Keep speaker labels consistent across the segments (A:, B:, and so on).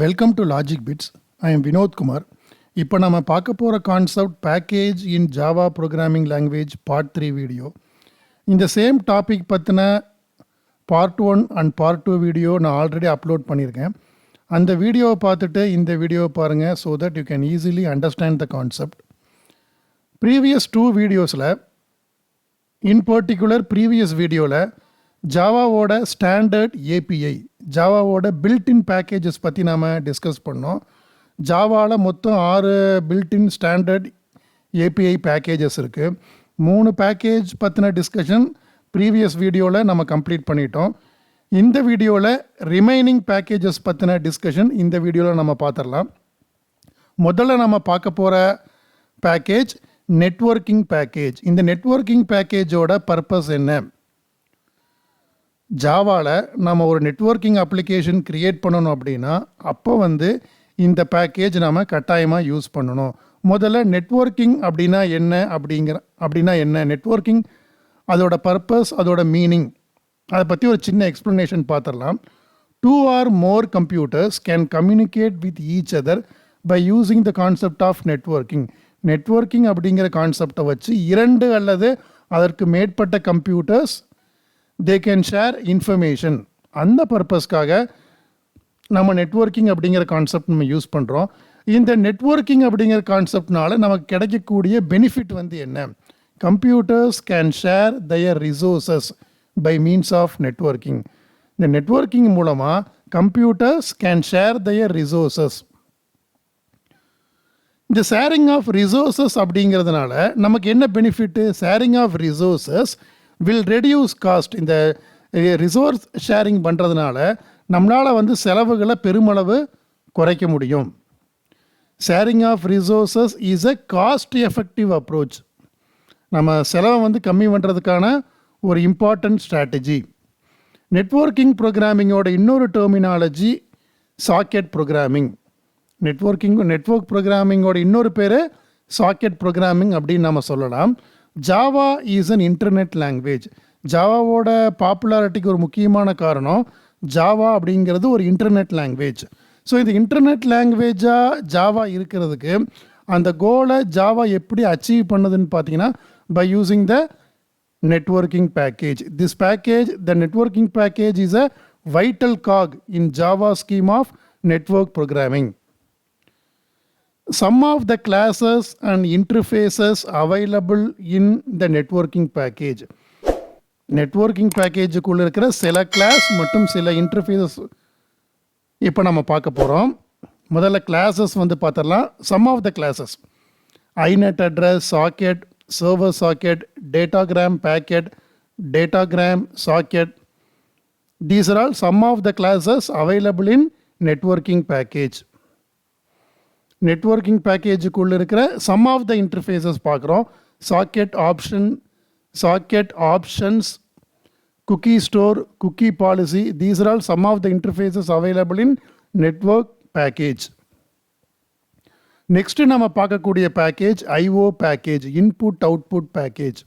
A: Welcome to logic bits. I am Vinod Kumar. இப்போ நம்ம பார்க்க போகிற concept package in Java programming language part 3 video. இந்த சேம் டாபிக் பற்றின பார்ட் 1 அண்ட் பார்ட் 2 வீடியோ நான் ஆல்ரெடி அப்லோட் பண்ணியிருக்கேன். அந்த வீடியோவை பார்த்துட்டு இந்த வீடியோவை பாருங்கள் so that you can easily understand the concept. Previous 2 வீடியோஸில் இன் பர்டிகுலர் ப்ரீவியஸ் வீடியோவில் ஜாவாவோட ஸ்டாண்டர்ட் ஏபிஐ, ஜாவாவோட பில்ட்இன் பேக்கேஜஸ் பற்றி நாம் டிஸ்கஸ் பண்ணோம். ஜாவாவில் மொத்தம் 6 பில்ட்இன் ஸ்டாண்டர்ட் ஏபிஐ பேக்கேஜஸ் இருக்குது. 3 பேக்கேஜ் பற்றின டிஸ்கஷன் ப்ரீவியஸ் வீடியோவில் நம்ம கம்ப்ளீட் பண்ணிட்டோம். இந்த வீடியோவில் ரிமைனிங் பேக்கேஜஸ் பற்றின டிஸ்கஷன் இந்த வீடியோவில் நம்ம பார்த்துடலாம். முதல்ல நம்ம பார்க்க போகிற பேக்கேஜ் நெட்வொர்க்கிங் பேக்கேஜ். இந்த நெட்வொர்க்கிங் பேக்கேஜோட பர்பஸ் என்ன? ஜாவாவில் நம்ம ஒரு நெட்வொர்க்கிங் அப்ளிகேஷன் க்ரியேட் பண்ணணும் அப்படின்னா அப்போ இந்த பேக்கேஜ் நம்ம கட்டாயமாக யூஸ் பண்ணணும். முதல்ல நெட்வொர்க்கிங் அப்படின்னா என்ன நெட்வொர்க்கிங், அதோட பர்பஸ், அதோட மீனிங், அதை பற்றி ஒரு சின்ன எக்ஸ்ப்ளனேஷன் பார்த்துடலாம். 2 or more computers can communicate with each other by using the concept of networking. Networking அப்படிங்கிற கான்செப்டை வச்சு 2 அல்லது அதற்கு மேற்பட்ட computers they can share information. அந்த பர்பஸ்க்காக நம்ம நெட்வொர்க்கிங் அப்படிங்கிற கான்செப்ட் நம்ம யூஸ் பண்ணுறோம். இந்த நெட்வொர்க்கிங் அப்படிங்கிற கான்செப்ட்னால நமக்கு கிடைக்கக்கூடிய பெனிஃபிட் என்ன? Computers can share their resources by means of networking. இந்த நெட்வொர்க்கிங் மூலமாக computers can share their resources. இந்த ஷேரிங் ஆஃப் ரிசோர்ஸஸ் அப்படிங்கிறதுனால நமக்கு என்ன benefit? Sharing of resources will reduce cost. இந்த ரிசோர்ஸ் ஷேரிங் பண்ணுறதுனால நம்மளால் செலவுகளை பெருமளவு குறைக்க முடியும். Sharing of resources is a cost effective approach. நம்ம செலவை கம்மி பண்ணுறதுக்கான ஒரு இம்பார்ட்டன்ட் ஸ்ட்ராட்டஜி. நெட்வொர்க்கிங் ப்ரோக்ராமிங்கோட இன்னொரு டெர்மினாலஜி சாக்கெட் ப்ரோக்ராமிங். நெட்வொர்க் ப்ரோக்ராமிங்கோட இன்னொரு பேர் சாக்கெட் ப்ரோக்ராமிங் அப்படின்னு நம்ம சொல்லலாம். Java is an internet language. ஜாவாவோட பாப்புலாரிட்டிக்கு ஒரு முக்கியமான காரணம் ஜாவா அப்படிங்கிறது ஒரு இன்டர்நெட் லாங்குவேஜ். ஸோ இந்த இன்டர்நெட் லாங்குவேஜாக ஜாவா இருக்கிறதுக்கு அந்த கோலை ஜாவா எப்படி அச்சீவ் பண்ணுதுன்னு பார்த்தீங்கன்னா by using the networking package. This package, the networking package is a vital cog in Java scheme of network programming. Some of the classes and interfaces available in the networking package. Networking பேக்கேஜுக்குள்ளே இருக்கிற சில class மற்றும் சில interfaces இப்போ நம்ம பார்க்க போகிறோம். முதல்ல கிளாஸஸ் பார்த்துடலாம். Some of the classes: inet address, socket, server socket, datagram packet, datagram socket. These are all some of the classes available in networking package. Networking பேக்கேஜுக்குள்ளே இருக்கிற சம் ஆஃப் த இன்டர்ஃபேஸஸ் பார்க்குறோம். Socket options, cookie store, cookie policy. These are all some of the interfaces available in network package. Next நம்ம பார்க்கக்கூடிய package IO package, input output package.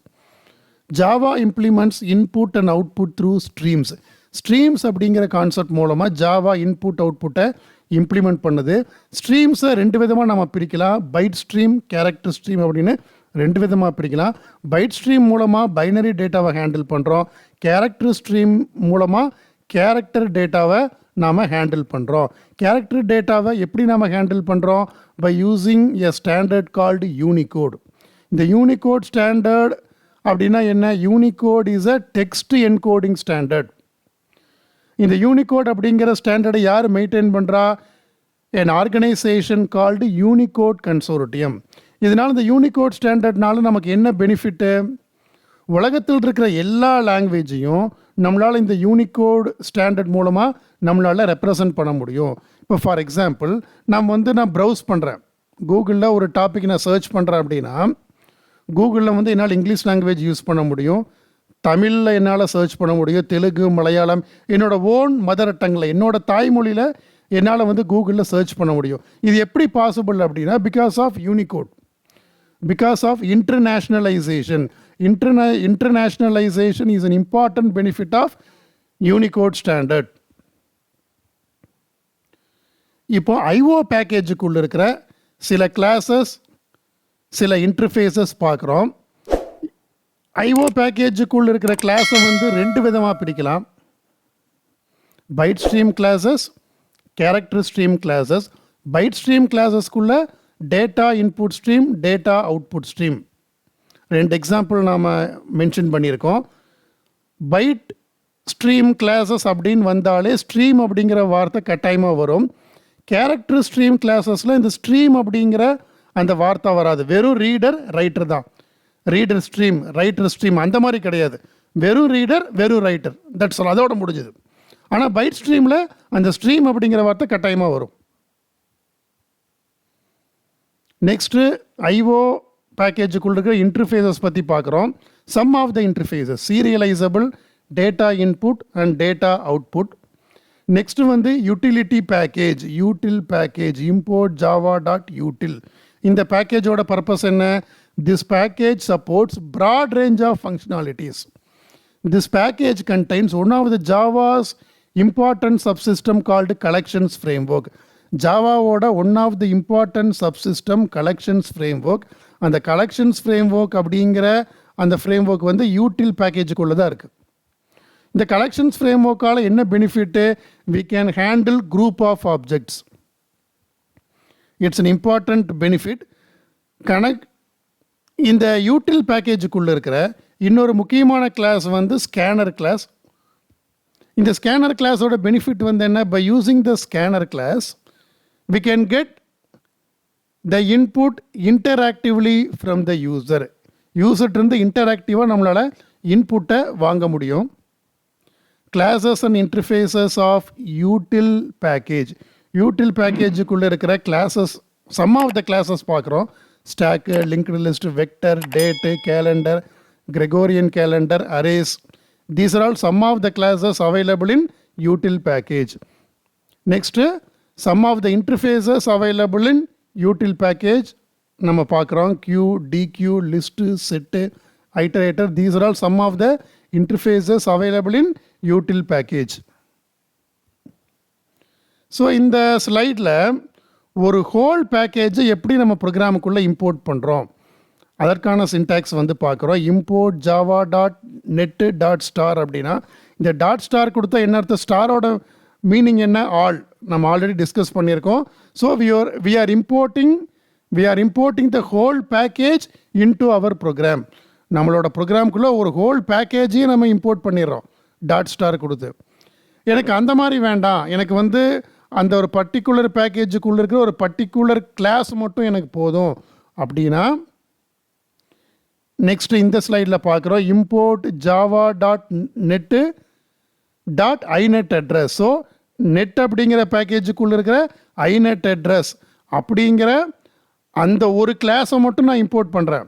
A: Java implements input and output through streams. Streams அப்படிங்கிற concept மூலமாக Java input அவுட்புட்டை implement பண்ணுது. ஸ்ட்ரீம்ஸை 2 விதமாக நம்ம பிரிக்கலாம். Byte stream, character stream அப்படின்னு 2 விதமாக பிரிக்கலாம். பைட் ஸ்ட்ரீம் மூலமாக பைனரி டேட்டாவை ஹேண்டில் பண்ணுறோம். கேரக்டர் ஸ்ட்ரீம் மூலமாக கேரக்டர் டேட்டாவை நாம் ஹேண்டில் பண்ணுறோம். கேரக்டர் டேட்டாவை எப்படி நாம் ஹேண்டில் பண்ணுறோம்? By using a standard called Unicode. இந்த யூனிகோட் ஸ்டாண்டர்ட் அப்படின்னா என்ன? Unicode is a text encoding standard. இந்த யூனிகோட் அப்படிங்கிற ஸ்டாண்டர்டை யார் மெயின்டைன் பண்ணுறா? an organisation called Unicode consortium. இதனால் இந்த யூனிகோட் ஸ்டாண்டர்ட்னால நமக்கு என்ன பெனிஃபிட்டு? உலகத்தில் இருக்கிற எல்லா லாங்குவேஜையும் நம்மளால் இந்த யூனிகோட் ஸ்டாண்டர்ட் மூலமாக நம்மளால் ரெப்ரசன்ட் பண்ண முடியும். இப்போ ஃபார் எக்ஸாம்பிள் நான் ப்ரௌஸ் பண்ணுறேன், கூகுளில் ஒரு டாபிக் நான் சர்ச் பண்ணுறேன் அப்படின்னா கூகுளில் என்னால் இங்கிலீஷ் லாங்குவேஜ் யூஸ் பண்ண முடியும், தமிழில் என்னால் சர்ச் பண்ண முடியும், தெலுங்கு, மலையாளம், என்னோட ஓன் மதர் டங்கில், என்னோட தாய்மொழியில் என்னால் கூகுளில் சர்ச் பண்ண முடியும். இது எப்படி பாசிபிள் அப்படின்னா because of Unicode, because of internationalization. Internationalization is an important benefit of Unicode standard. இப்போ ஐஓ பேக்கேஜுக்குள்ள இருக்கிற சில கிளாஸஸ் சில இன்டர்ஃபேஸஸ் பார்க்குறோம். ஐஓ பேக்கேஜுக்குள்ள இருக்கிற கிளாஸை வந்து ரெண்டு விதமாக பிரிக்கலாம். Byte stream classes, character stream classes. Byte stream கிளாஸஸ்க்குள்ள data input stream, data output stream. ரெண்டு எக்ஸாம்பிள் நாம் மென்ஷன் பண்ணியிருக்கோம். பைட் ஸ்ட்ரீம் கிளாஸஸ் அப்படின்னு வந்தாலே ஸ்ட்ரீம் அப்படிங்கிற வார்த்தை கட்டாயமாக வரும். கேரக்டர் ஸ்ட்ரீம் கிளாஸஸில் இந்த ஸ்ட்ரீம் அப்படிங்கிற அந்த வார்த்தை வராது. வெறும் ரீடர் ரைட்டர் தான். ரீடர் ஸ்ட்ரீம், ரைட்டர் ஸ்ட்ரீம் அந்த மாதிரி கிடையாது. வெறும் ரீடர், வெறும் ரைட்டர், தட்ஸ் ஆல், அதோட முடிஞ்சுது. ஆனால் பைட் ஸ்ட்ரீமில் அந்த ஸ்ட்ரீம் அப்படிங்கிற வார்த்தை கட்டாயமாக வரும். நெக்ஸ்ட்டு ஐஓ பேக்கேஜுக்குள்ள இருக்கிற இன்டர்ஃபேஸஸ் பற்றி பார்க்குறோம். Some of the interfaces serializable, data input and data output. Next வந்து utility package, util package, import Java dot util. இந்த பேக்கேஜோட பர்பஸ் என்ன? This package supports broad range of functionalities. This package contains one of the Java's important subsystem called collections framework. ஜாவாவோட one of the important subsystem collections framework. அந்த collections framework அப்படிங்கிற அந்த framework வந்து யூட்டில் பேக்கேஜுக்குள்ளே தான் இருக்குது. இந்த கலெக்ஷன்ஸ் ஃப்ரேம்வொர்க்கால் என்ன benefit? We can handle group of objects. It's an important benefit. இந்த யூட்டில் பேக்கேஜுக்குள்ளே இருக்கிற இன்னொரு முக்கியமான கிளாஸ் வந்து ஸ்கேனர் கிளாஸ். இந்த ஸ்கேனர் கிளாஸோட பெனிஃபிட் வந்து என்ன? By using the scanner class we can get the input interactively from the user. யூசர்கிட்ட இன்டராக்டிவாக நம்மளால் இன்புட்டை வாங்க முடியும். Classes and interfaces of util package. Util பேக்கேஜுக்குள்ளே இருக்கிற classes, some of the classes பார்க்குறோம். Stack, linked list, vector, date, calendar, Gregorian calendar, arrays. These are all some of the classes available in util package. Next some of the interfaces available in util package நம்ம பார்க்குறோம். Queue, deque, list, set, iterator. These are all some of the interfaces available in util package. So இந்த ஸ்லைடில் ஒரு whole பேக்கேஜை எப்படி நம்ம ப்ரோக்ராமுக்குள்ளே import பண்ணுறோம் அதற்கான syntax வந்து பார்க்குறோம். Import Java dot net dot star அப்படின்னா இந்த டாட் ஸ்டார் கொடுத்தா என்ன அர்த்தம்? ஸ்டாரோட மீனிங் என்ன? ஆல். நம்ம ஆல்ரெடி டிஸ்கஸ் பண்ணியிருக்கோம். So we are importing the whole package into our program. நம்மளோட ப்ரோக்ராம்குள்ளே ஒரு ஹோல் பேக்கேஜையும் நம்ம இம்போர்ட் பண்ணிடுறோம் டாட் ஸ்டார் கொடுத்து. எனக்கு அந்த மாதிரி வேண்டாம், எனக்கு வந்து அந்த ஒரு பர்டிகுலர் பேக்கேஜுக்குள்ளே இருக்கிற ஒரு பர்டிகுலர் கிளாஸ் மட்டும் எனக்கு போதும் அப்படின்னா நெக்ஸ்ட் இந்த ஸ்லைடில் பார்க்குறோம். Import Java dot net dot inet address. So net அப்படிங்கிற பேக்கேஜுக்குள்ளே இருக்கிற ஐநெட் அட்ரஸ் அப்படிங்கிற அந்த ஒரு கிளாஸை மட்டும் நான் இம்போர்ட் பண்ணுறேன்.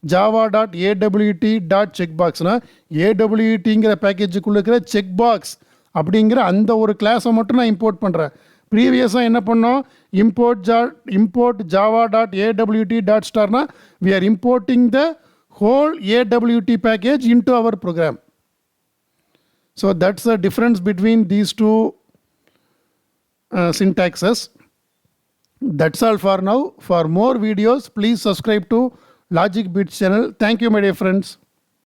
A: Java dot AWT dot check பாக்ஸ்னால் ஏடபிள்யூடிங்கிற பேக்கேஜுக்குள்ளே இருக்கிற செக் பாக்ஸ் அப்படிங்கிற அந்த ஒரு கிளாஸை மட்டும் நான் இம்போர்ட் பண்ணுறேன். ப்ரீவியஸாக என்ன பண்ணோம்? Import Java dot AWT dot ஸ்டார்னா we are importing the whole AWT package into our program. So that's the difference between these two syntaxes. That's all for now. For more videos, please subscribe to Logic Bits channel. Thank you, my dear friends.